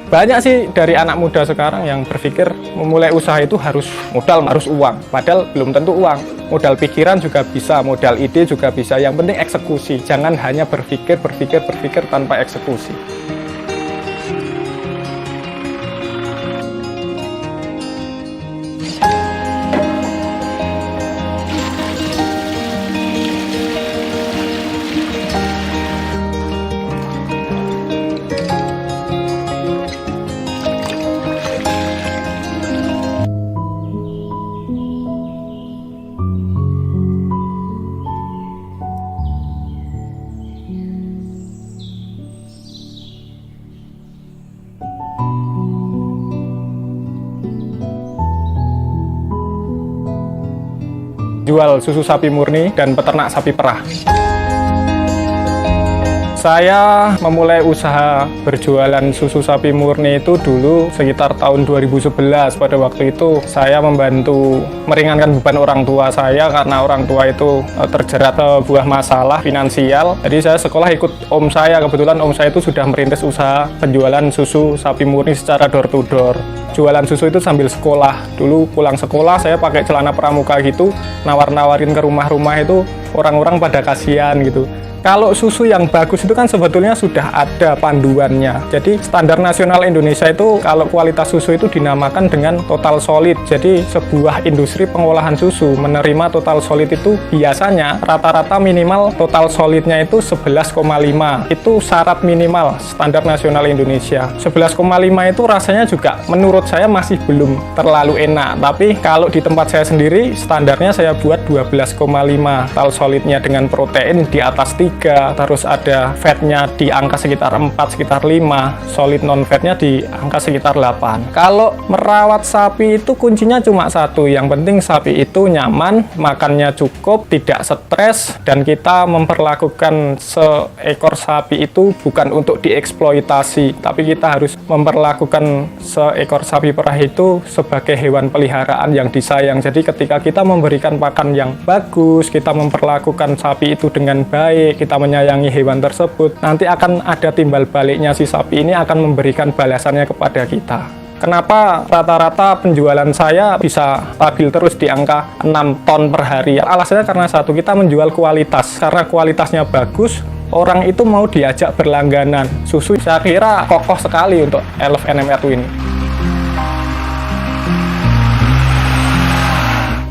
Banyak sih dari anak muda sekarang yang berpikir memulai usaha itu harus modal, harus uang. Padahal belum tentu uang. Modal pikiran juga bisa, modal ide juga bisa. Yang penting eksekusi. Jangan hanya berpikir tanpa eksekusi. Jual susu sapi murni dan peternak sapi perah. Saya memulai usaha berjualan susu sapi murni itu dulu sekitar tahun 2011. Pada waktu itu saya membantu meringankan beban orang tua saya karena orang tua itu terjerat sebuah masalah finansial. Jadi saya sekolah ikut om saya, kebetulan om saya itu sudah merintis usaha penjualan susu sapi murni secara door to door. Jualan susu itu sambil sekolah. Dulu pulang sekolah saya pakai celana pramuka gitu, nawar-nawarin ke rumah-rumah itu, orang-orang pada kasihan gitu. Kalau susu yang bagus itu kan sebetulnya sudah ada panduannya. Jadi standar nasional Indonesia itu kalau kualitas susu itu dinamakan dengan total solid. Jadi sebuah industri pengolahan susu menerima total solid itu biasanya rata-rata minimal total solidnya itu 11,5. Itu syarat minimal standar nasional Indonesia. 11,5 itu rasanya juga menurut saya masih belum terlalu enak. Tapi kalau di tempat saya sendiri standarnya saya buat 12,5 total solidnya dengan protein di atas 3. Terus ada fatnya di angka sekitar 4, sekitar 5, solid non-fatnya di angka sekitar 8. Kalau merawat sapi itu kuncinya cuma satu, yang penting sapi itu nyaman, makannya cukup, tidak stres, dan kita memperlakukan seekor sapi itu bukan untuk dieksploitasi, tapi kita harus memperlakukan seekor sapi perah itu sebagai hewan peliharaan yang disayang. Jadi ketika kita memberikan pakan yang bagus, kita memperlakukan sapi itu dengan baik, kita menyayangi hewan tersebut, nanti akan ada timbal baliknya, si sapi ini akan memberikan balasannya kepada kita. Kenapa rata-rata penjualan saya bisa stabil terus di angka 6 ton per hari? Alasannya karena satu, kita menjual kualitas. Karena kualitasnya bagus, orang itu mau diajak berlangganan. Susu saya kira kokoh sekali untuk LFNM1 ini.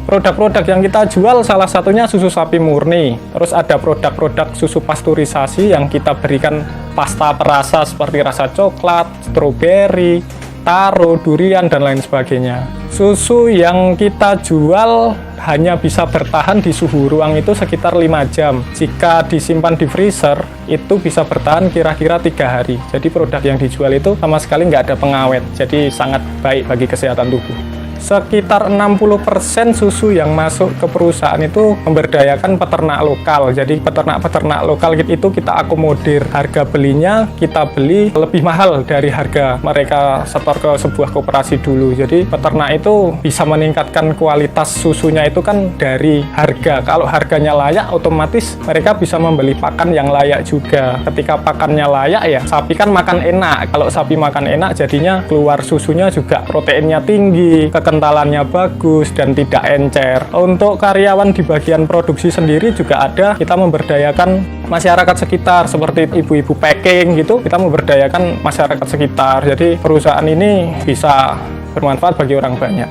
Produk-produk yang kita jual salah satunya susu sapi murni. Terus ada produk-produk susu pasteurisasi yang kita berikan pasta perasa seperti rasa coklat, stroberi, taro, durian, dan lain sebagainya. Susu yang kita jual hanya bisa bertahan di suhu ruang itu sekitar 5 jam. Jika disimpan di freezer, itu bisa bertahan kira-kira 3 hari. Jadi produk yang dijual itu sama sekali nggak ada pengawet. Jadi sangat baik bagi kesehatan tubuh. Sekitar 60% susu yang masuk ke perusahaan itu memberdayakan peternak lokal. Jadi peternak-peternak lokal itu kita akomodir. Harga belinya kita beli lebih mahal dari harga mereka setor ke sebuah koperasi dulu. Jadi peternak itu bisa meningkatkan kualitas susunya itu kan dari harga. Kalau harganya layak, otomatis mereka bisa membeli pakan yang layak juga. Ketika pakannya layak ya, sapi kan makan enak. Kalau sapi makan enak, jadinya keluar susunya juga proteinnya tinggi, kentalannya bagus, dan tidak encer. Untuk karyawan di bagian produksi sendiri juga ada, kita memberdayakan masyarakat sekitar seperti ibu-ibu packing gitu, kita memberdayakan masyarakat sekitar. Jadi perusahaan ini bisa bermanfaat bagi orang banyak.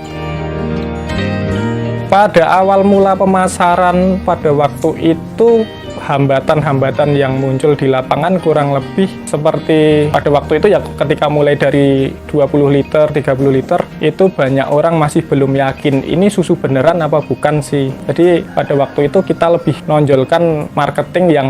Pada awal mula pemasaran pada waktu itu, hambatan-hambatan yang muncul di lapangan kurang lebih seperti pada waktu itu ya, ketika mulai dari 20 liter, 30 liter, itu banyak orang masih belum yakin ini susu beneran apa bukan sih. Jadi pada waktu itu kita lebih nonjolkan marketing yang